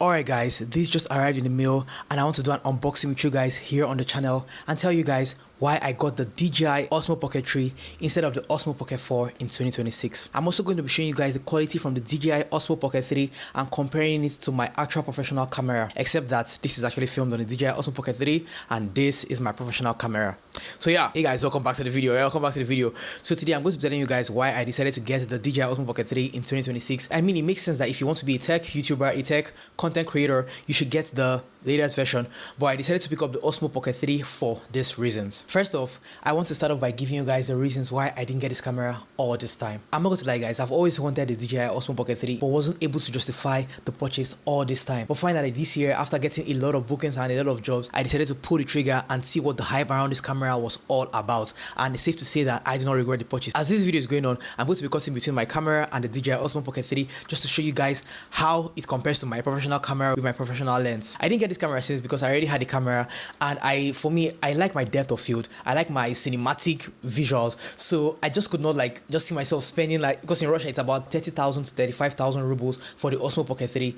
Alright guys, this just arrived in the mail and I want to do an unboxing with you guys here on the channel and tell you guys why I got the DJI Osmo Pocket 3 instead of the Osmo Pocket 4 in 2026. I'm also going to be showing you guys the quality from the DJI Osmo Pocket 3 and comparing it to my actual professional camera, except that this is actually filmed on the DJI Osmo Pocket 3 and this is my professional camera. So yeah, hey guys, welcome back to the video. So today I'm going to be telling you guys why I decided to get the DJI Osmo Pocket 3 in 2026. I mean, it makes sense that if you want to be a tech YouTuber, a tech content creator, you should get the latest version, but I decided to pick up the Osmo Pocket 3 for these reasons. First off, I want to start off by giving you guys the reasons why I didn't get this camera all this time. I'm not going to lie guys, I've always wanted the DJI Osmo Pocket 3 but wasn't able to justify the purchase all this time. But finally this year, after getting a lot of bookings and a lot of jobs, I decided to pull the trigger and see what the hype around this camera was all about, and it's safe to say that I do not regret the purchase. As this video is going on, I'm going to be cutting between my camera and the DJI Osmo Pocket 3 just to show you guys how it compares to my professional camera with my professional lens. I didn't get this camera since because I already had a camera, and I like my depth of field, I like my cinematic visuals, so I just could not just see myself spending, because in Russia it's about 30,000 to 35,000 rubles for the Osmo Pocket 3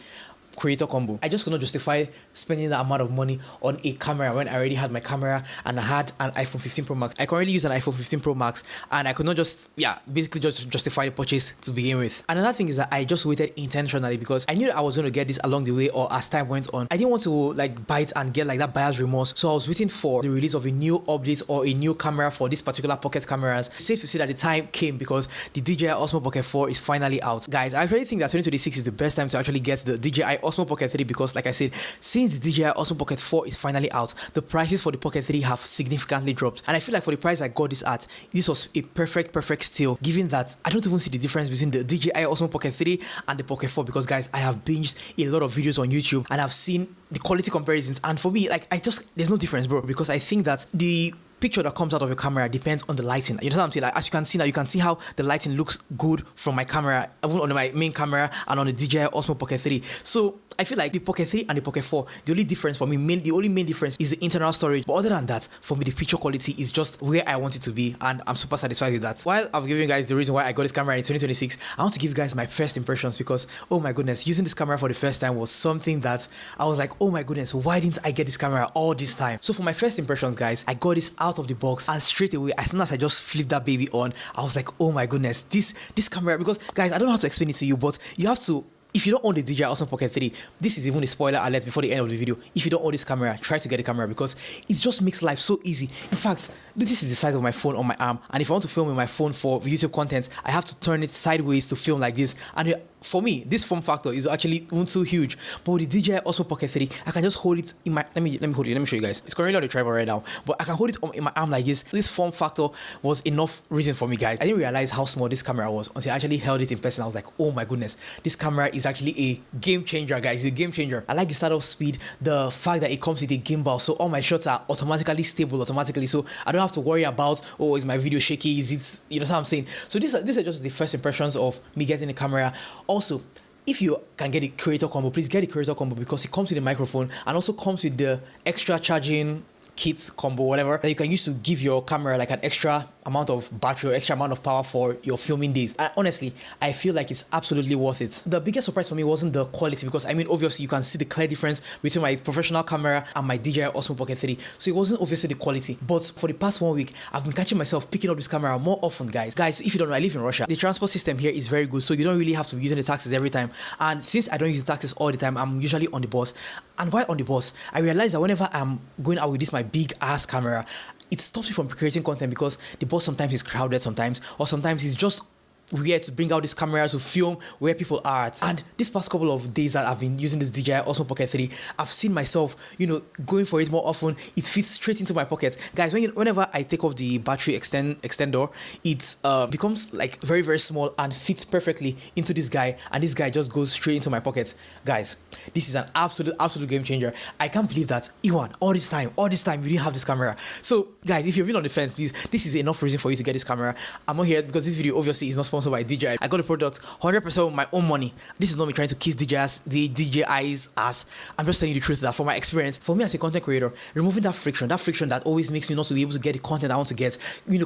creator combo. I just could not justify spending that amount of money on a camera when I already had my camera and I had an iPhone 15 Pro Max. I currently use an iPhone 15 Pro Max and I could not basically just justify the purchase to begin with. Another thing is that I just waited intentionally because I knew that I was going to get this along the way or as time went on. I didn't want to bite and get that buyer's remorse, so I was waiting for the release of a new update or a new camera for this particular pocket cameras. It's safe to say that the time came because the DJI Osmo Pocket 4 is finally out. Guys, I really think that 2026 is the best time to actually get the DJI Osmo Pocket 3 because, like I said, since the DJI Osmo Pocket 4 is finally out, the prices for the Pocket 3 have significantly dropped, and I feel like for the price I got this at, this was a perfect steal, given that I don't even see the difference between the DJI Osmo Pocket 3 and the Pocket 4 because guys, I have binged a lot of videos on YouTube and I've seen the quality comparisons, and for me, there's no difference, bro, because I think that the picture that comes out of your camera depends on the lighting. You know what I'm saying? As you can see now, you can see how the lighting looks good from my camera, even on my main camera and on the DJI Osmo Pocket 3. So I feel like the Pocket 3 and the Pocket 4, the only difference for me, the only main difference is the internal storage. But other than that, for me, the picture quality is just where I want it to be, and I'm super satisfied with that. While I've given you guys the reason why I got this camera in 2026, I want to give you guys my first impressions because, oh my goodness, using this camera for the first time was something that I was like, oh my goodness, why didn't I get this camera all this time? So for my first impressions, guys, I got this out of the box, and straight away, as soon as I just flipped that baby on, I was like, oh my goodness, this camera, because guys, I don't know how to explain it to you, but you have to. If you don't own the DJI Osmo Pocket 3, this is even a spoiler alert before the end of the video. If you don't own this camera, try to get a camera because it just makes life so easy. In fact, this is the size of my phone on my arm, and if I want to film with my phone for YouTube content, I have to turn it sideways to film like this, and for me, this form factor is actually even too huge. But with the DJI Osmo Pocket 3, I can just hold it in my, let me hold it, let me show you guys. It's currently on the tripod right now, but I can hold it in my arm like this. This form factor was enough reason for me, guys. I didn't realize how small this camera was until I actually held it in person. I was like, oh my goodness, this camera is actually a game changer, guys. It's a game changer. I like the startup speed, the fact that it comes with a gimbal, so all my shots are automatically stable, so I don't have to worry about, oh, is my video shaky, is it, you know what I'm saying? So these are just the first impressions of me getting the camera. Also, if you can get a creator combo, please get a creator combo because it comes with a microphone and also comes with the extra charging kit combo, whatever, that you can use to give your camera an extra amount of battery or extra amount of power for your filming days. And honestly, I feel like it's absolutely worth it. The biggest surprise for me wasn't the quality because I mean, obviously you can see the clear difference between my professional camera and my DJI Osmo Pocket 3. So it wasn't obviously the quality, but for the past 1 week, I've been catching myself picking up this camera more often, guys. Guys, if you don't know, I live in Russia. The transport system here is very good, so you don't really have to be using the taxis every time. And since I don't use the taxis all the time, I'm usually on the bus. And while on the bus, I realized that whenever I'm going out with my big ass camera, it stops me from creating content because the bus sometimes is crowded or sometimes it's just weird to bring out this camera to film where people are at. And this past couple of days that I've been using this DJI Osmo Pocket 3, I've seen myself, going for it more often. It fits straight into my pocket. Guys, whenever I take off the battery extender, it becomes very small and fits perfectly into this guy, and this guy just goes straight into my pocket. Guys, this is an absolute game changer. I can't believe that Iwan, all this time you didn't have this camera. So guys, if you've been on the fence, please, this is enough reason for you to get this camera. I'm not here because this video obviously is not sponsored sponsored by DJI. I got the product 100% with my own money. This is not me trying to kiss DJI's ass. I'm just telling you the truth that from my experience, for me as a content creator, removing that friction that always makes me not to be able to get the content I want to get,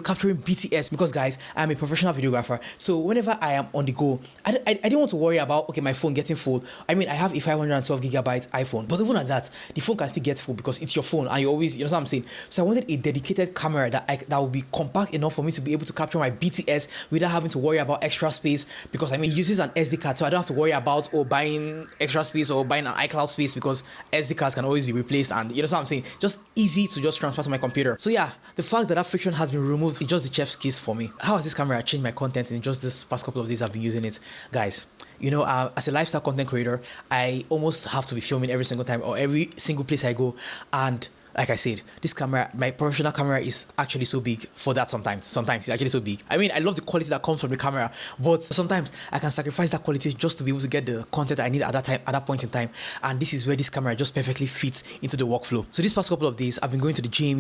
capturing BTS, because guys, I'm a professional videographer. So whenever I am on the go, I didn't want to worry about, okay, my phone getting full. I mean, I have a 512 gigabyte iPhone, but even at that, the phone can still get full because it's your phone and you always, you know what I'm saying? So I wanted a dedicated camera that would be compact enough for me to be able to capture my BTS without having to worry about extra space, because I mean, it uses an SD card, so I don't have to worry about buying extra space or buying an iCloud space, because SD cards can always be replaced, and you know what I'm saying? Just easy to just transfer to my computer. So yeah, the fact that friction has been removed is just the chef's kiss for me. How has this camera changed my content in just this past couple of days I've been using it? Guys, as a lifestyle content creator, I almost have to be filming every single time or every single place I go, and like I said, this camera, my professional camera, is actually so big for that sometimes. Sometimes it's actually so big. I mean, I love the quality that comes from the camera, but sometimes I can sacrifice that quality just to be able to get the content I need at that point in time. And this is where this camera just perfectly fits into the workflow. So this past couple of days, I've been going to the gym,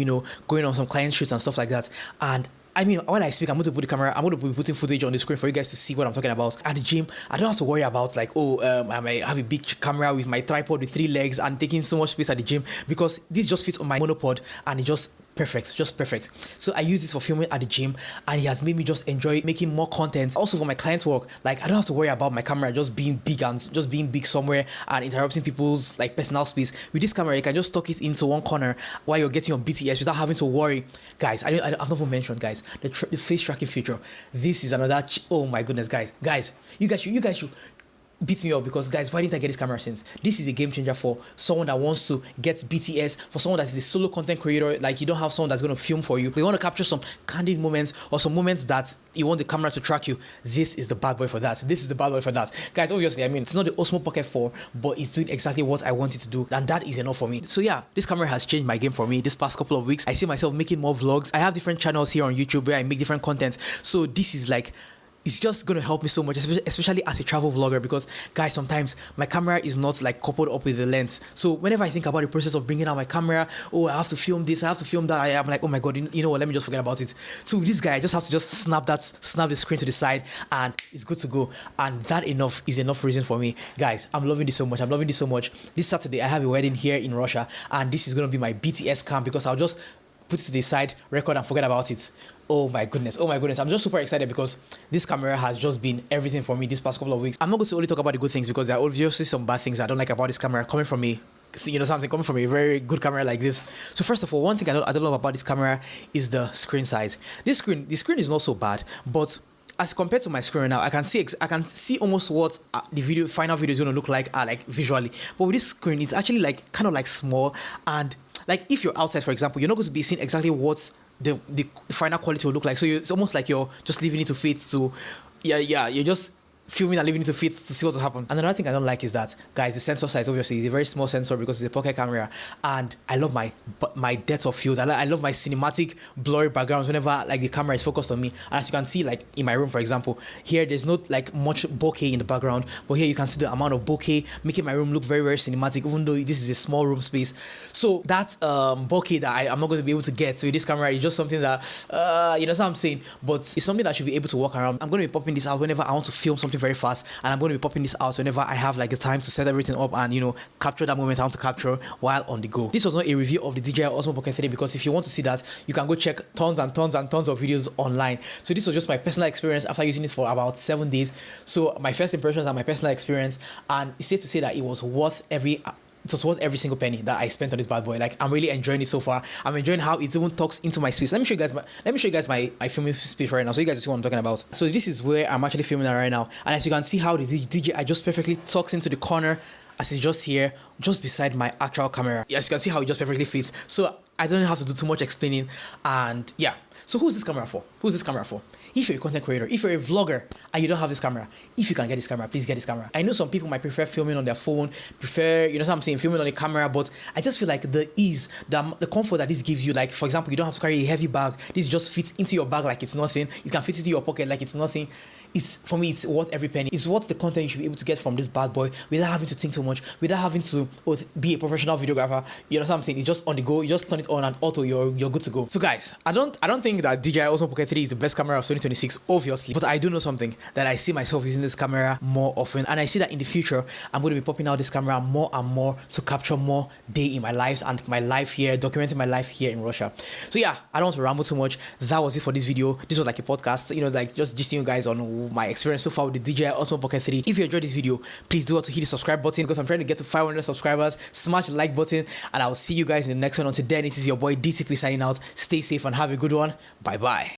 going on some client shoots and stuff like that. And I mean, while I speak, I'm going to be putting footage on the screen for you guys to see what I'm talking about. At the gym, I don't have to worry about I have a big camera with my tripod with 3 legs and taking so much space at the gym, because this just fits on my monopod and it just perfect. So I use this for filming at the gym, and it has made me just enjoy making more content. Also for my clients' work, I don't have to worry about my camera just being big somewhere and interrupting people's personal space. With this camera, you can just tuck it into one corner while you're getting on BTS without having to worry. Guys, I've not even mentioned, guys, the face tracking feature. This is another oh my goodness, guys, you guys should beat me up, because guys, why didn't I get this camera since? This is a game changer for someone that wants to get BTS, for someone that is a solo content creator. You don't have someone that's going to film for you, but you want to capture some candid moments or some moments that you want the camera to track you. This is the bad boy for that. Guys, obviously, I mean, it's not the Osmo Pocket 4, but it's doing exactly what I want it to do, and that is enough for me. So yeah, this camera has changed my game for me this past couple of weeks. I see myself making more vlogs. I have different channels here on YouTube where I make different content, so this is it's just going to help me so much, especially as a travel vlogger, because guys, sometimes my camera is not coupled up with the lens. So whenever I think about the process of bringing out my camera, I have to film this, I have to film that, I'm like, oh my god, you know what, let me just forget about it. So with this guy, I just have to snap the screen to the side and it's good to go. And that is enough reason for me. Guys, I'm loving this so much. This Saturday I have a wedding here in Russia, and this is going to be my BTS cam, because I'll just put it to the side, record, and forget about it. Oh my goodness, I'm just super excited, because this camera has just been everything for me this past couple of weeks. I'm not going to only talk about the good things, because there are obviously some bad things I don't like about this camera coming from me. Coming from a very good camera like this. So first of all, one thing I don't love about this camera is the screen size. The screen is not so bad, but as compared to my screen right now, I can see almost what the final video is going to look like visually. But with this screen, it's actually kind of small, and if you're outside, for example, you're not going to be seeing exactly what the final quality will look like. So it's almost like you're just leaving it to fit to, you're just filming and leaving it to fit to see what will happen. And another thing I don't like is that, guys, the sensor size obviously is a very small sensor because it's a pocket camera, and I love my depth of field. I love my cinematic blurry backgrounds whenever the camera is focused on me. And as you can see, in my room, for example, here there's not much bokeh in the background, but here you can see the amount of bokeh making my room look very, very cinematic, even though this is a small room space. So that bokeh that I'm not going to be able to get with this camera is just something that you know what I'm saying, but it's something that I should be able to work around. I'm going to be popping this out whenever I want to film something very fast, and I'm going to be popping this out whenever I have the time to set everything up and capture that moment I want to capture while on the go. This was not a review of the DJI Osmo Pocket 3, because if you want to see that, you can go check tons and tons and tons of videos online. So this was just my personal experience after using this for about 7 days. So my first impressions and my personal experience, and it's safe to say that it was worth every single penny that I spent on this bad boy. I'm really enjoying it so far. I'm enjoying how it even talks into my space. Let me show you guys my filming space right now, so you guys see what I'm talking about. So this is where I'm actually filming right now, and as you can see how the DJI just perfectly tucks into the corner, as it's just here, just beside my actual camera. As you can see how it just perfectly fits. So I don't have to do too much explaining, and yeah. So who's this camera for? If you're a content creator, if you're a vlogger and you don't have this camera, if you can get this camera, please get this camera. I know some people might prefer filming on their phone, filming on a camera, but I just feel the ease, the comfort that this gives you, for example, you don't have to carry a heavy bag. This just fits into your bag like it's nothing. It can fit into your pocket like it's nothing. For me, it's worth every penny. It's worth the content you should be able to get from this bad boy without having to think too much, without having to be a professional videographer. You know what I'm saying? It's just on the go. You just turn it on and auto, you're good to go. So guys, I don't think that DJI Osmo Pocket 3 is the best camera of 2020. 2026, obviously. But I do know something, that I see myself using this camera more often, and I see that in the future, I'm going to be popping out this camera more and more to capture more day in my life and my life here, documenting my life here in Russia. So yeah, I don't want to ramble too much. That was it for this video. This was like a podcast, like just gisting you guys on my experience so far with the DJI Osmo Pocket 3. If you enjoyed this video, please do have to hit the subscribe button, because I'm trying to get to 500 subscribers. Smash the like button, and I'll see you guys in the next one. Until then, it is your boy DTP signing out. Stay safe and have a good one. Bye bye.